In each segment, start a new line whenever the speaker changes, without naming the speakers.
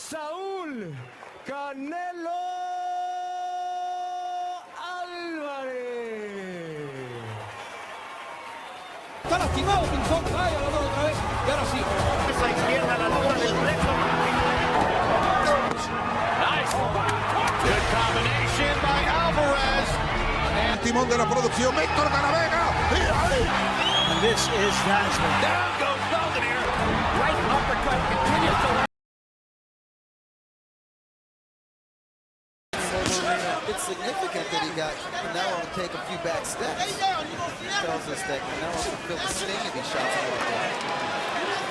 Saúl Canelo Alvarez.
Está lastimado Pinzón, vaya la mano otra vez, y ahora sí.
Esa izquierda a la altura del plexo. Nice. Good combination by Alvarez.
El timón de la producción, Héctor Garavega.
And this is Nasman. Down goes Belvedere. Right uppercut continues to...
It's significant that he got Canelo to take a few back steps. It tells us that Canelo can feel the sting of these shots.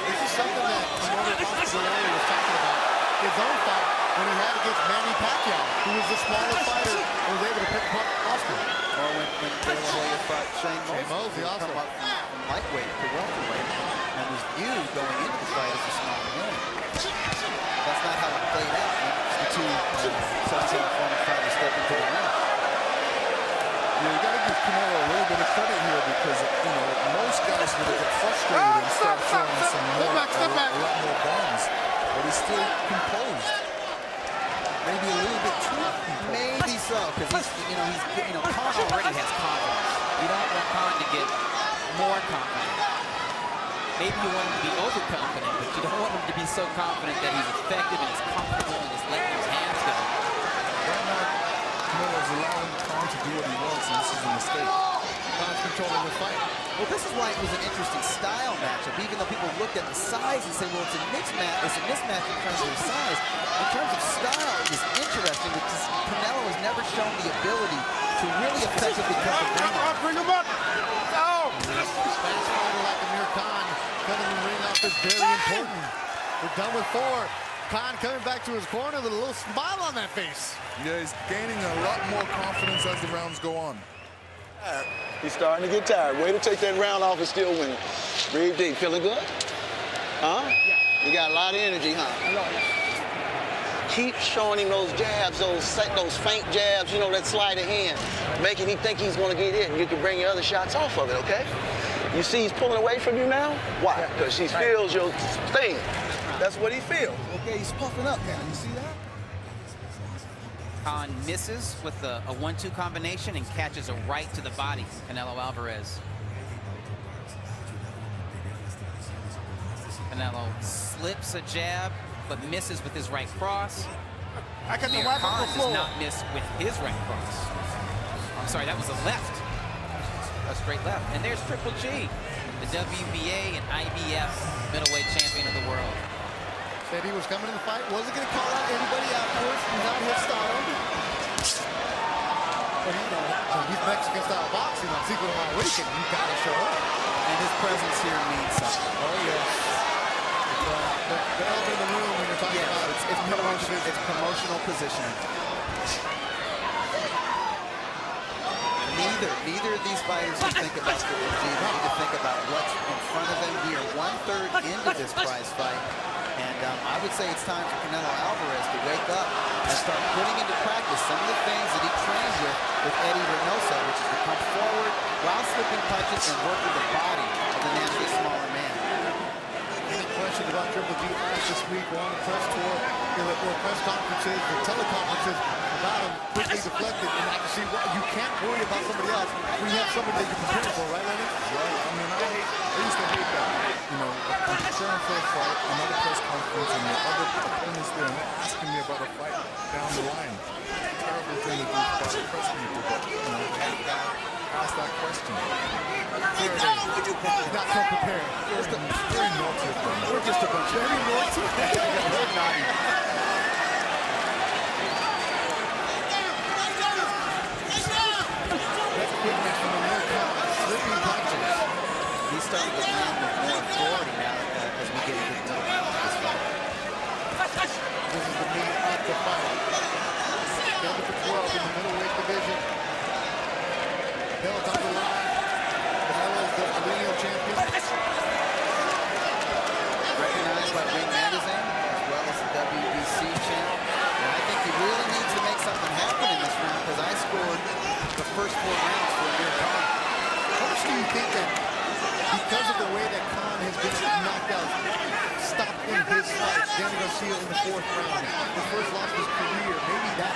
This is something that Canelo was talking about. His own fight when he had against Manny Pacquiao, who was the smaller fighter and was able to pick apart Oscar.
Or when De La Hoya fought Shane
Mosley also.
Come up from lightweight to welterweight and was viewed going into the fight as a small man. That's not how it played out. The two 17 former fighters step into the ring.
Yeah, you got to give Canelo a little bit of credit here because, you know, most guys would have get frustrated and start throwing some more, a lot more bombs. But he's still composed. Maybe a little bit too composed.
Maybe so, because Khan already has confidence. You don't want Khan to get more confident. Maybe you want him to be overconfident, but you don't want him to be so confident that he's effective and he's comfortable and just letting his hands go.
Right now, Canelo's allowing Khan to do what he wants, and this is a mistake.
Khan's controlling the fight.
Well, this is why it was an interesting style matchup, even though people looked at the size and said, well, it's a mismatch in terms of their size. In terms of style, it was interesting because Canelo has never shown the ability to really effectively cut the ring off.
Bring him up. Oh!
Fast fighter like Amir Khan cutting the ring off is very important. We're done with 4. Khan coming back to his corner with a little smile on that face.
Yeah, he's gaining a lot more confidence as the rounds go on.
He's starting to get tired. Way to take that round off and still win. Breathe deep. Feeling good? Huh? Yeah. You got a lot of energy, huh? Keep showing him those jabs, those faint jabs, you know, that sleight of hand, making him think he's going to get hit, and you can bring your other shots off of it, okay? You see he's pulling away from you now? Why? Because he feels your thing. That's what he feels.
Okay, he's puffing up now. You see that?
Khan misses with a 1-2 combination and catches a right to the body from Canelo Alvarez. Canelo slips a jab, but misses with his right cross. Amir Khan does not miss with his right cross. I'm sorry, that was a left. A straight left. And there's Triple G, the WBA and IBF middleweight champion of the world.
Said he was coming in the fight, wasn't going to call out anybody afterwards, not his style. But you know, when he's Mexican-style boxing on Cinco de Mayo weekend, you got to show up.
And his presence here means something.
Oh, yes. The elephant in the room when you're talking about
it's promotional positioning. Neither of these fighters can think about Triple G. They need to think about what's in front of them here. 1/3 into this prize fight. And I would say it's time for Canelo Alvarez to wake up and start putting into practice some of the things that he trained with Eddie Reynoso, which is to come forward while slipping punches and work with the body of the naturally smaller man.
Any question about Triple G asked this week on the press tour, or press conferences, or teleconferences about him, quickly deflected, and I can see why you can't worry about somebody else when you have somebody that you're preparing for, right, Lenny?
Right. I mean, I used to hate that. You know, I'm preparing for a fight, another press conference, and the other opponents there, and they're asking me about a fight down the line. It's a terrible thing to do by the press people, but, you know, I have to ask that question.
He's not so prepared.
Very naughty of them.
We're just a bunch of very naughty. We're naughty.
That's quickness from Amir Khan. Slipping punches.
He's starting to land with more authority now as we get into this fight.
This is the meat of the fight. Down to 12 in the middleweight division. Belt on the line. Canelo is the lineal champion.
Recognized by Ring Magazine as well as the WBC champ. And I think he really needs to make something happen in this round because I scored the first 4 rounds for Amir Khan.
How much do you think that because of the way that Khan has been knocked out, stopped in his fights, Danny Garcia Garcia in the 4th round. The first loss of his career. Maybe that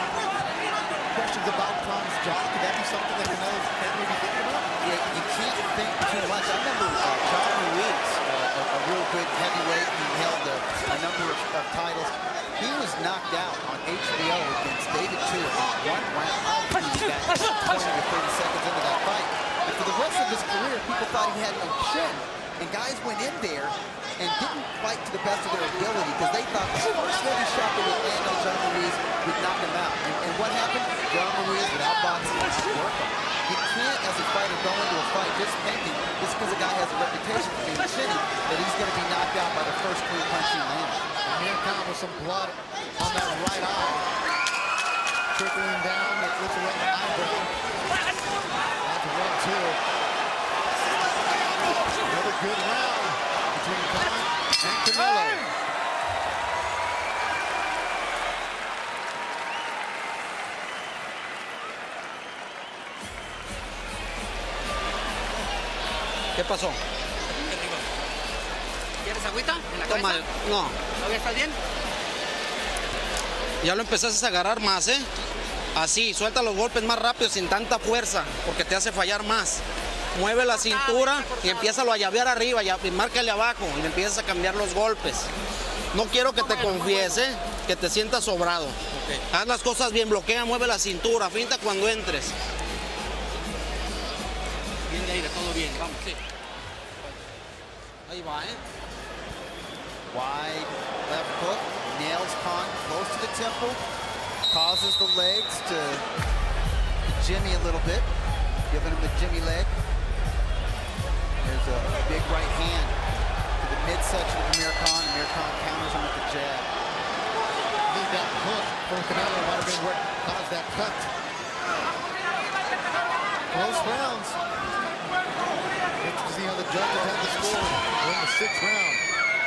questions about Tom's job. Could that be something that Canelo's maybe thinking about?
Yeah, you can't think too much. I remember John Ruiz, a real good heavyweight. He held a number of titles. He was knocked out on HBO against David Tua in 1 round. I don't think he got 20 or 30 seconds into that fight. And for the rest of his career, people thought he had no chin. And guys went in there and didn't fight to the best of their ability because they thought the first heavy shot that would land on John Ruiz would knock him out. And what happened? John Ruiz, without boxing, work him. You can't, as a fighter, go into a fight just thinking, just because a guy has a reputation for being shitty, that he's going to be knocked out by the first clean punch he lands.
Amir Khan with some blood on that right eye. Trickling down, it looks around the eyebrow. That's 1-2. Another good round between Khan and Canelo.
¿Qué pasó?
¿Quieres agüita en la
Toma,
cabeza?
no.
¿Ok, estás bien?
Ya lo empezaste a agarrar más, ¿eh? Así, suelta los golpes más rápido, sin tanta fuerza, porque te hace fallar más. Mueve la cintura y empiézalo a llavear arriba, y márcale abajo, y le empiezas a cambiar los golpes. No quiero que te confíes, ¿eh? Que te sientas sobrado. Okay. Haz las cosas bien, bloquea, mueve la cintura, finta cuando entres.
Bien, Leira, todo bien, vamos, sí.
Ahí va, ¿eh?
Wide left hook, nails Khan close to the temple, causes the legs to jimmy a little bit, giving him the jimmy leg. There's a big right hand to the midsection of Amir Khan. Amir Khan counters him with the jab.
I think that hook from Canelo might have been what caused that cut. Close rounds. Interesting how the judges had the score in the 6th round.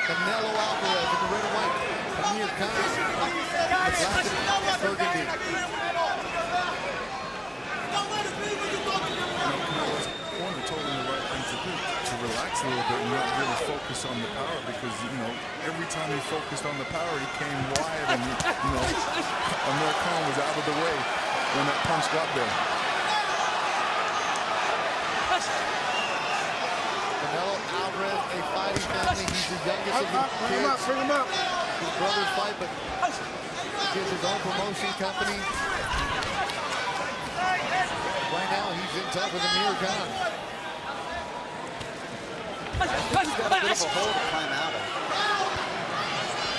Canelo Alvarez in the red and white. Amir Khan, the black burgundy.
Corner told him the right thing to do, to relax a little bit and not really focus on the power, because every time he focused on the power, he came wide, and Amir Khan was out of the way when that punch got there.
Canelo Alvarez, a fighting family. He's the youngest of the kids.
Bring him up.
His brothers fight, but he has his own promotion company. Right now, he's in tough with Amir Khan.
He's got a bit of a hole to climb out of.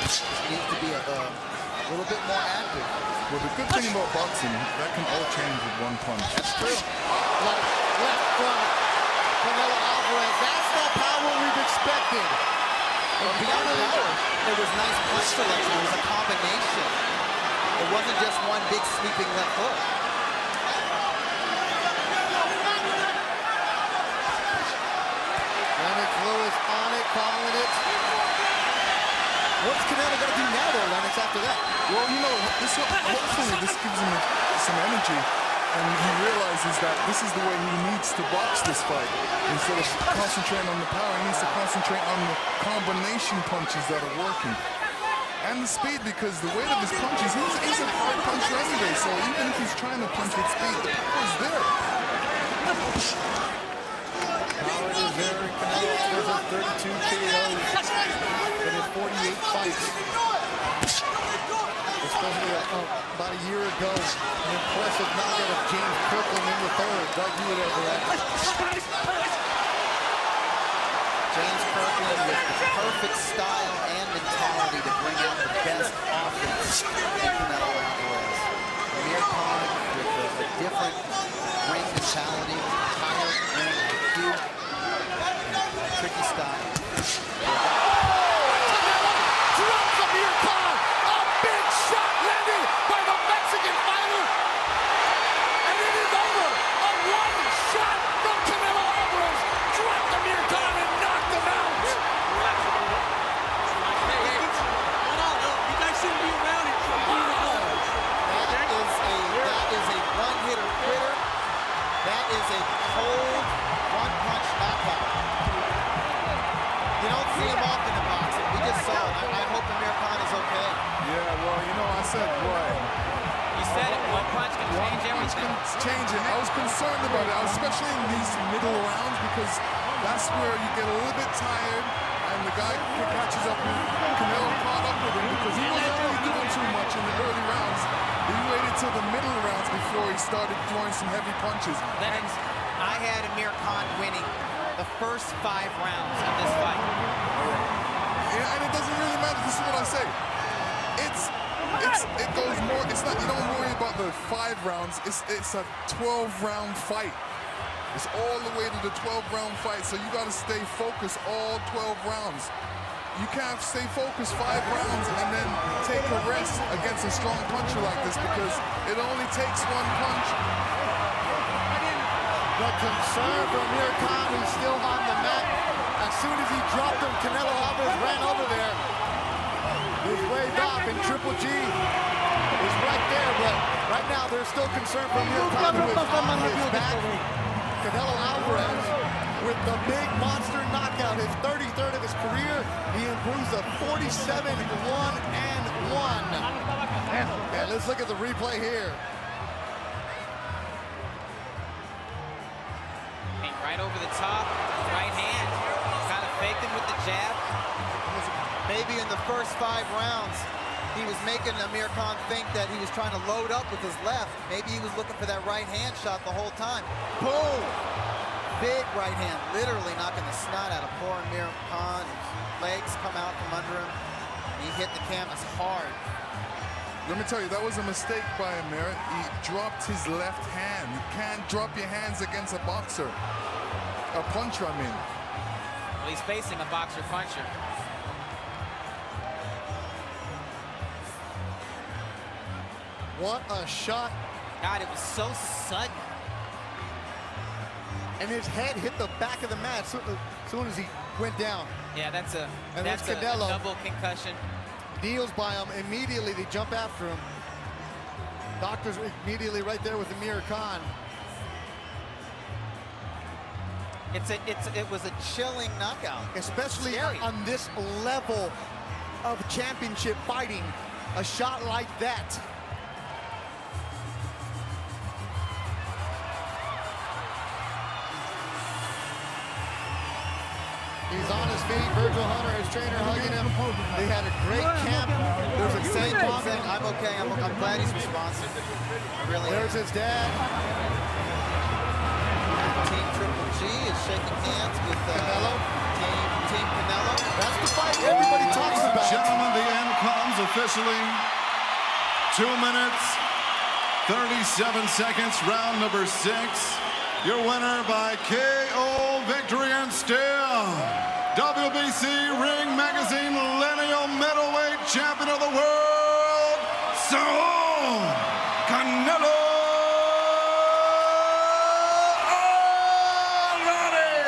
Just needs to be a little bit more active.
Well, the good thing about boxing, that can all change with one punch.
That's true. Left from Canelo Alvarez. That's the power we've expected.
Well, beyond the power, there was nice punch selection. It was a combination. It wasn't just one big sweeping left hook.
Lennox Lewis on it, calling it. What's Canelo going to do now, though, Lennox, after that?
Well, hopefully this gives him some energy, and he realizes that this is the way he needs to box this fight. Instead of concentrating on the power, he needs to concentrate on the combination punches that are working. And the speed, because the weight of his punches, he's a hard puncher anyway, so even if he's trying to punch with speed, the power is there.
Power is there. Canelo Alvarez has 32 KOs in his 48 fights. Especially about a year ago, an impressive knockout of James Kirkland in the 3rd. Doug, you would ever that.
James Kirkland with the perfect style and mentality to bring out the best offense in Canelo Alvarez. Amir Khan with a different ring mentality, higher ring IQ, and tricky style.
Drops Amir Khan. A big shot landed by the Mexican fighter. And it is over. A one shot from Canelo Alvarez. Dropped Amir Khan and knocked him out.
You guys shouldn't be around it.
That is a one-hitter quitter. That is a
Yeah, well, you know, I said what?
You said it, one punch can change everything.
Change it. I was concerned about it, especially in these middle rounds, because that's where you get a little bit tired, and the guy catches up with Canelo, caught up with him because he wasn't really doing too much in the early rounds. He waited till the middle rounds before he started throwing some heavy punches.
Lennox, I had Amir Khan winning the first 5 rounds of this fight.
Yeah, and it doesn't really matter. This is what I say. It goes more. It's not. You don't worry about the 5 rounds. It's a 12-round fight. It's all the way to the 12-round fight. So you got to stay focused all 12 rounds. You can't stay focused 5 rounds and then take a rest against a strong puncher like this, because it only takes 1 punch.
The concern for Amir Khan, who's still on the mat. As soon as he dropped him, Canelo Alvarez ran over there. He's waved off, and Triple G is right there, but right now there's still concern for Amir Khan, who is on his back. Canelo Alvarez with the big monster knockout, his 33rd of his career. He improves to 47-1-1. And let's look at the replay here.
Right over the top, right hand, kind of faked him with the jab.
Maybe in the first 5 rounds, he was making Amir Khan think that he was trying to load up with his left. Maybe he was looking for that right hand shot the whole time. Boom! Big right hand, literally knocking the snot out of poor Amir Khan. His legs come out from under him. He hit the canvas hard.
Let me tell you, that was a mistake by Amir. He dropped his left hand. You can't drop your hands against a boxer. A puncher, I mean.
Well, he's facing a boxer-puncher.
What a shot.
God, it was so sudden.
And his head hit the back of the mat as soon as he went down.
Yeah, that's a
Canelo.
double concussion.
Kneels by him. Immediately, they jump after him. Doctors immediately right there with Amir Khan.
It was a chilling knockout.
Especially
Scary.
on this level of championship fighting. A shot like that. He's on his feet. Virgil Hunter, his trainer, hugging him. They had a great camp. There's a
Same comment. I'm okay. I'm glad he's responsive. I really
There's his dad.
Team Triple G is shaking hands with
Canelo.
Team Canelo.
That's the fight everybody talks about.
Gentlemen, the end comes officially. 2 minutes, 37 seconds, round number 6. Your winner by KO victory and still WBC Ring Magazine lineal middleweight champion of the world, Saul Canelo Alvarez.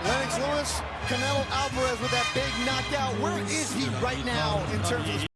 Lennox Lewis, Canelo Alvarez with that big knockout. Where is he right now in terms of